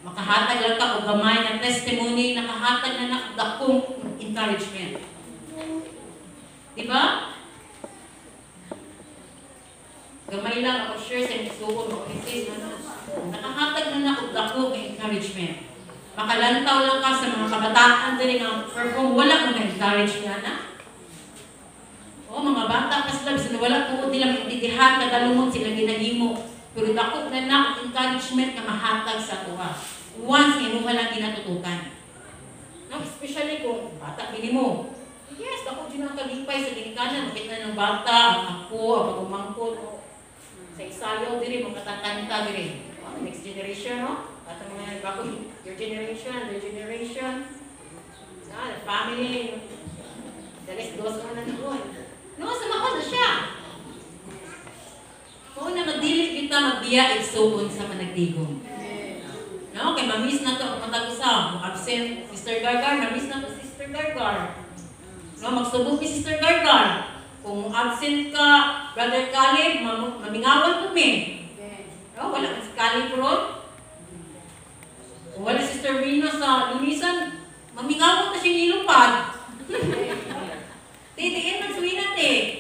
Makahatag lang ka og gamay na testimony, nakahatag na og dakong encouragement. Diba? Gamay lang ako share sa igsoon o message na nakahatag na og dakong encouragement. Makalantaw lang ka sa mga kabataan din nga perform, wala mo na-encourage nga na. O, mga bata pa sila, bisa wala po nila maintindihan, kadalumon sila ginahimo. Pero dako na encouragement na mahatag sa tuwa. Once inuha lang ginatutukan. No, especially kung bata mo. Yes, dako din ang kalipay sa ginikanan. Makita ng bata, ang ako, ang pagumangkot. Sa isayaw diri, mga tatanta diri. Next generation, no? At ang mga bago, your generation, their generation. The family. The rest goes on and on. No, sumako na siya. Kung na magdilit kita, magbiya, igsoon sa panagdigong. No, kay mamiss na to, matag-usap. Absent, Sister Gargar, mamiss na to, Sister Gargar. No, magsubok ni Sister Gargar. Kung absent ka, Brother Caleb, mamingawan kami. No, wala si Caleb ron. Kung wala Sister Rina sa lumisan, mamingawan na siya nilupad. Titiin ng suwinan eh.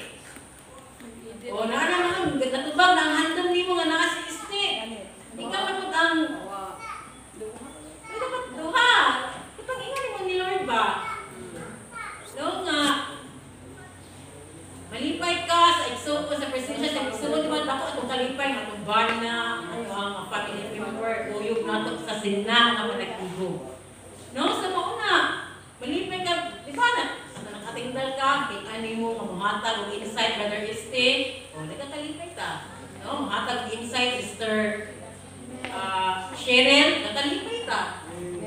O, naman, natubag na ang handom ni mo nga nakasiste. Ikaw na po ang... Ay, dapat duha. Itong ingan mo ni Lord ba? No nga, malipay ka sa igsoon ko, sa presensya sa igsoon, diba ako itong kalipay, matubar na, ang family member, uyog na ito sa sina na managtigo. No, sa mauna, malipay ka, di ba na? Nakatingdal ka, kaya mo mamuhatag o insight, Brother Este, o nagkakalipay ka. No, mahatag insight, Sister Cheryl, nakalipay ka.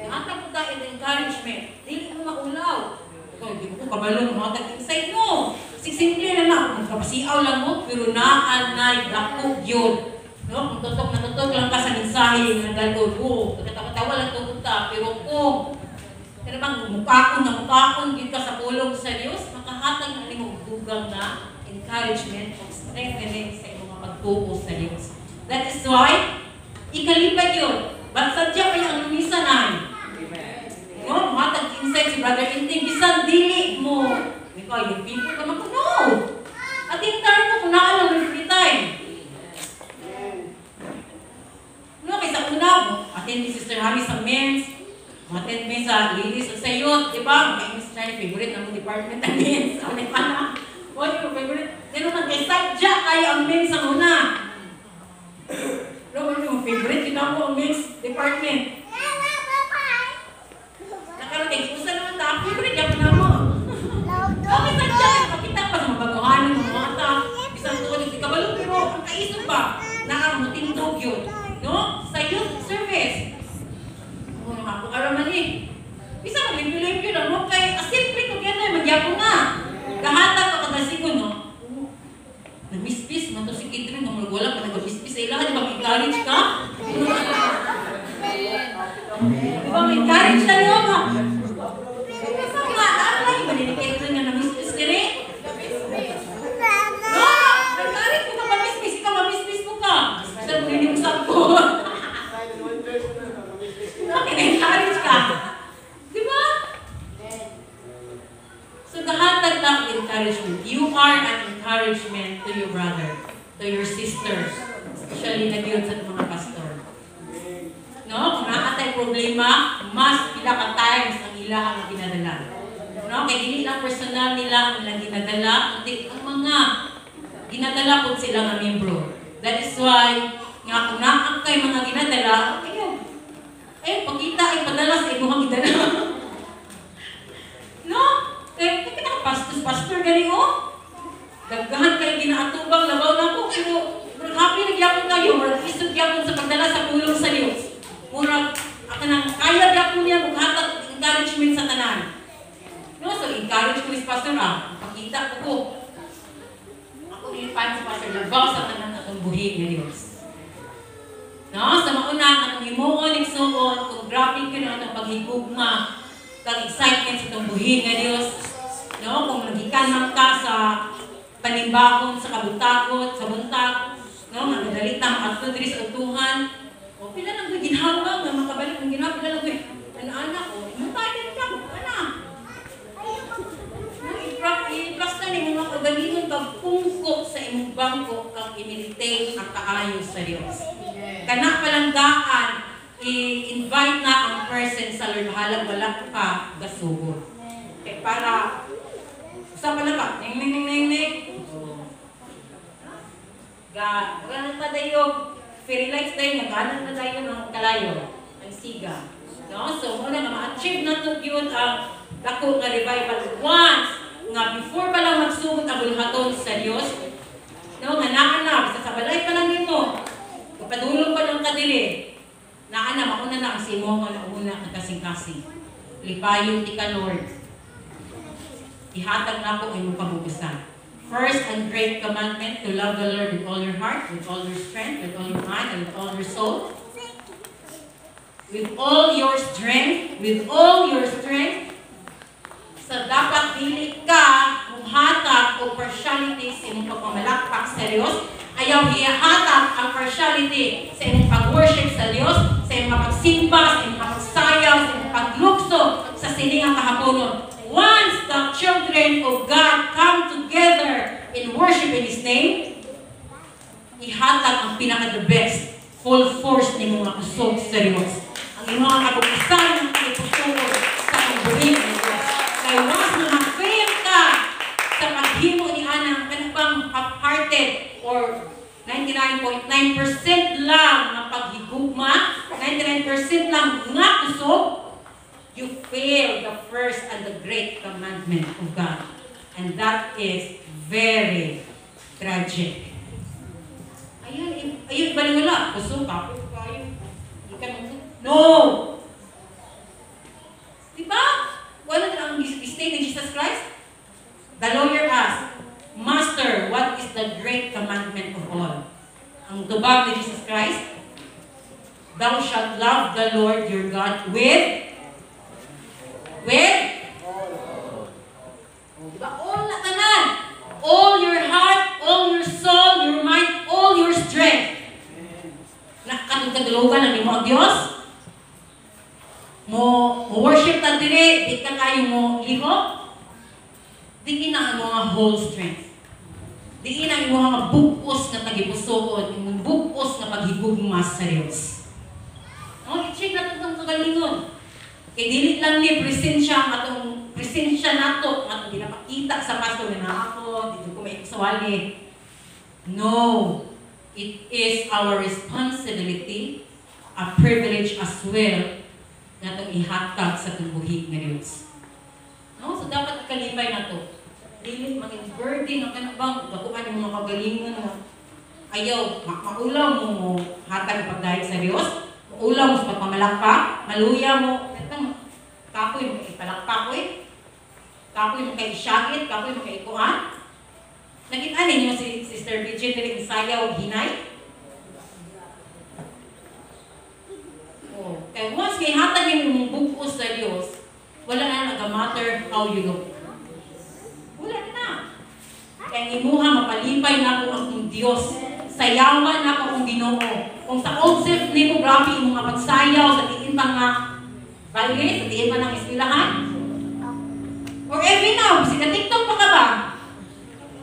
Mahatag mo ka encouragement, dili mo maulaw. Ikaw, hindi mo ko kabalong mahatag insight mo. Simple na lang, magkapasiaw lang mo, pero naanay, dako yun. No, kung tutok lang ka sa mensahe, naglalod, katawa lang tutok ka, pero kung kaya bang mukakon, yun ka sa pulong sa Diyos, makahatag na rin mong dugang na encouragement o strengthening sa iyong mga pagtuo sa Diyos. That is why, ikalipad yun. Ba't sadya pa yung lumisan ay? No, matag insight si Brother Inting, bisan dili mo. Ikaw, yung people ka magkuno. At yung time mo, kung naalang ng free time. No, kaysa una mo, attend ni Sister Hami sa men's, attend me sa ladies sa youth, di ba? May Miss Chai, favorite ng department ng men's. Ano pa na? What your favorite? Pero nag-sadya kayo ang men's sa una. No, ano yung favorite? Kita mo ang men's department. Nakarating, usa naman ta, favorite yan na mo. Okay, sadya, makita pa sa mabaguhanan ng mga ta. Isang tuwan, hindi ka balong, pero ang kaisog ba? Nakamutindog yun. No? Sa youth service. Ako araman eh. Bisa maglimpyo-limpyo lang mo kay simple ko kaya magyapon na. Kahatag ka kadasigon no. Namispis man to si Kidrin no wala pa nagabispis sa ilaha di ba encourage ka? Di ba encourage na niyo ka? Kasi nga dahil maninikit rin nga namispis dire. No, encourage ko ka mamispis ka mamispis ko ka. Sa nilimsap ko. Encourage ka. Di ba? So, kahatag lang encouragement. You are an encouragement to your brother, to your sisters, especially na yun sa mga pastor. No? Kung nakatay problema, mas pila ka times ang ila ang ginadala. No? Kaya hindi lang personal nila ang ilang ginadala, kundi ang mga ginadala po sila ng membro. That is why, nga kung nakakay mga ginadala, pagkita ay padala sa ibuhang idala. No? Kaya ka pastor gani o? Daggahan kayo ginaatubang, labaw na ko, pero happy nagyapon kayo, murag isog yapon sa pagdala sa pulong sa Diyos. Murag, ako grabe ka na itong paghigugma, kang excitement sa itong buhin nga Diyos. No? Kung naghikanap ka sa panimbakon, sa kabutakot, sa buntag, no? Magdalita, makatuto diri sa utuhan. O, pila lang ko ginhawa, nga makabalik ng ginhawa, pila lang ko, anak ko, matayin ka, anak. I-plasta ni mga kagalingon pagpungko sa imong bangko kang imilitate ang kaayo sa Diyos. Kana palanggaan, i-invite na ang person sa Lord, halang wala ka gasugod. Okay, para sa pala ka, ning. Ganun pa tayo, fairy lights tayo, ganun pa tayo ng kalayo, ang siga. No? So, muna nga, ma-achieve na ito yun ang dako nga revival. Once, nga before pa lang magsugod ang bulhaton sa Diyos, no, nga naanak, sa sabalay pa lang nito, kapadulong pa lang kadili, naana, mauna na ang simo nga nauna ang kasing-kasing. Lipayon ti ka, Lord. Ihatag na ako ay mong pabubusan. First and great commandment, to love the Lord with all your heart, with all your strength, with all your mind, and with all your soul. With all your strength, with all your strength, sa dapat dili ka muhatag o partiality sa imong pagpamalakpak sa Diyos, ayaw hihatag ang partiality sa imong pag-worship sa Diyos, sa imong pagsimba, sa imong pagsayaw, sa imong paglukso sa siningang kahaponon. Once the children of God come together in worship in His name, ihatag ang pinaka-the best, full force ni mga kusog sa Diyos. Ang mga kabukasan ng kusog sa pagbuhin ng Diyos. Kaya once na ma-fail ka sa paghimo ni Ana, kanabang half-hearted or 99.9% lang ang paghigugma, 99% lang nga kusog, you fail the first and the great commandment of God. And that is very tragic. Ayun, baliwala. Kusog ka. No! Diba? Ano ang state ni Jesus Christ? The lawyer asked, Master, what is the great commandment of all? Ang tubag ni Jesus Christ, thou shalt love the Lord your God with diba? All na tanan. All your heart, all your soul, your mind, all your strength. Nakatugtagulugan ang imo ang Diyos. Mo worship ta dire, di ka kayo mo liho. Di na ang mga whole strength. Di na ang mga bukos na tagipusoon, yung bukos na paghigugma sa Diyos. No, i-check natin itong kagalingon. Kay dili lang ni presensya atong presensya nato atong ginapakita sa pastor na ako dito ko may sawali. No, it is our responsibility, a privilege as well, na itong ihatag sa tubuhig na Diyos. No? So dapat kalipay na ito. Dili maging burden ang kanabang gakuan yung mga kagalingon na ayaw, maulaw mo hatag pagdahil sa Diyos, maulaw mo sa pagpamalakpak, maluya mo, kapoy mo kay palakpakoy, kapoy mo kay isyagit, kapoy mo kay ikuan. Nakita ninyo si Sister Bridget rin sayaw hinay? Oh. Kaya once kay hatag yung bukos sa Diyos, wala na nag-matter how you look. Wala na. Kaya imuha mapalipay na ako ang Diyos. Sayawan na ako ang Ginoo. Kung sa old self ni mo, grabe yung mga pagsayaw sa tiin pa nga baile, sa tiin pa ng eskwelahan. Or every now, sika-tiktok pa ka ba?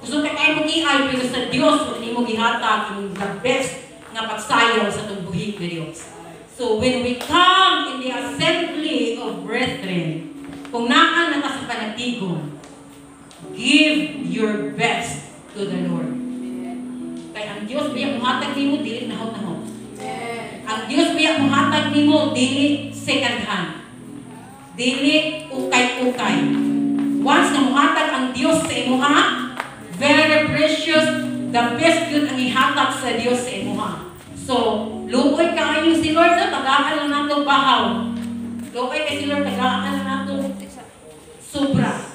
Gusto ka kayo mag-iay, pero sa Diyos, kung hindi mo gihatag yung the best nga pagsayaw sa tumbuhig ni Diyos. So when we come in the assembly of brethren, kung naan na ka sa panatigon, give your best to the Lord. Kaya ang Diyos biyak muhatag ni mo, dili nahot-nahot. Ang Diyos biyak muhatag ni mo, dili second hand. Dili ukay-ukay. Once na muhatag ang Diyos sa imuha, very precious, the best yun ang ihatag sa Diyos sa imuha. So, luoy kayo si Lord na tagaan lang nato bahaw. Luoy kayo si Lord, tagaan lang nato sobra.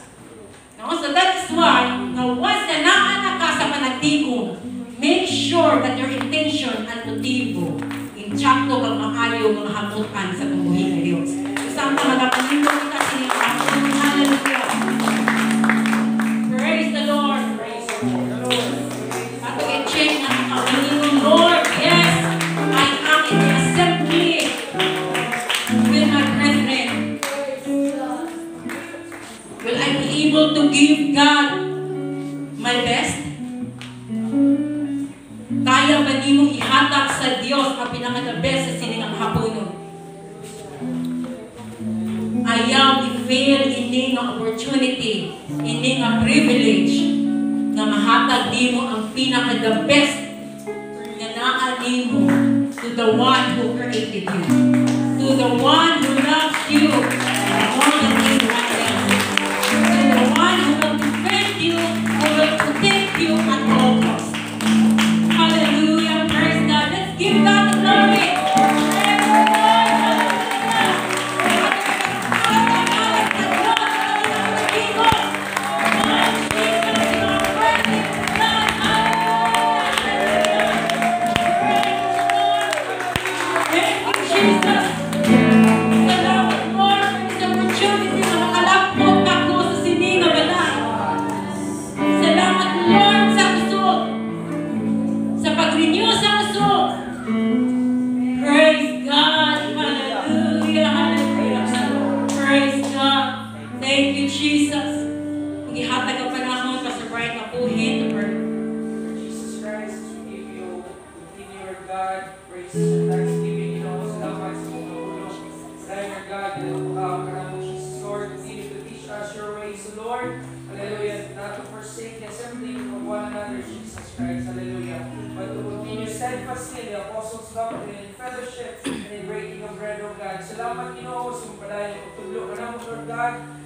No? So that is why, now once na naana ka sa panagtigong, make sure that your intention and motivo in tsakto kang maayo mga hamutan kaayusan sa pambuhi ng Diyos. Isang magapanindo kita sining Panginoon. Hallelujah. Praise the Lord. Praise the Lord. Ato i-check na ang Panginoon, Lord. Yes, I am in the assembly with my brethren. Will I be able to give God my best? Kaya ba di mo ihatag sa Diyos ang pinaka-the best sa siningang hapunon? Ayaw i-fail ini nga opportunity, ini nga privilege na mahatag di mo ang pinaka-the best na naani mo to the one who created you, to the one who loves you more than anyone else, to the one who will defend you, who will protect you at all costs. Hallelujah, praise God. Let's give God the glory. Praise the Lord.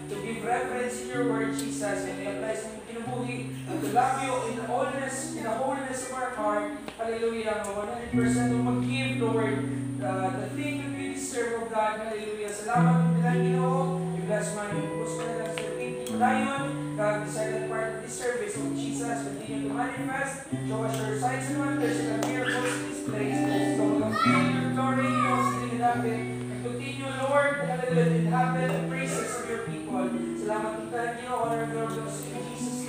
To give reverence in your word, Jesus, and we apply sa kinubuhi and to love you in the holiness of our heart. Hallelujah. 100% to mag-give, Lord, the thing that we deserve, of God. Hallelujah. Salamat ng bilang Ginoo. You bless man yung gusto na lang sa ating dayon. God, decided part of this service of Jesus. Continue to manifest. Show us your signs and wonders and miracles in this place. So, mag-feel your glory, Ginoo, sa tinilapit. Continue, Lord, hallelujah, inhabit the praises of your people. Salamat kita, Ginoo, honor and glory to Jesus.